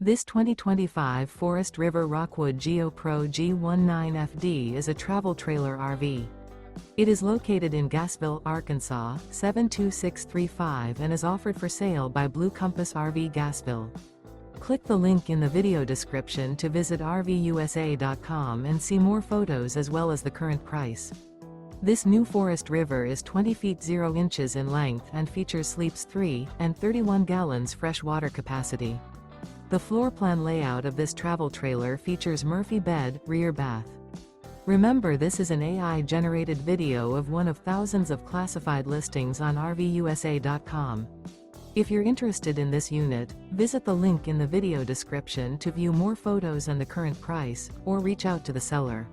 This 2025 Forest River Rockwood Geo Pro G19FD is a travel trailer RV. It is located in Gassville, Arkansas, 72635 and is offered for sale by Blue Compass RV Gassville. Click the link in the video description to visit RVUSA.com and see more photos as well as the current price. This new Forest River is 20 feet 0 inches in length and features sleeps 3 and 31 gallons fresh water capacity. The floor plan layout of this travel trailer features Murphy bed, rear bath. Remember, this is an AI-generated video of one of thousands of classified listings on RVUSA.com. If you're interested in this unit, visit the link in the video description to view more photos and the current price, or reach out to the seller.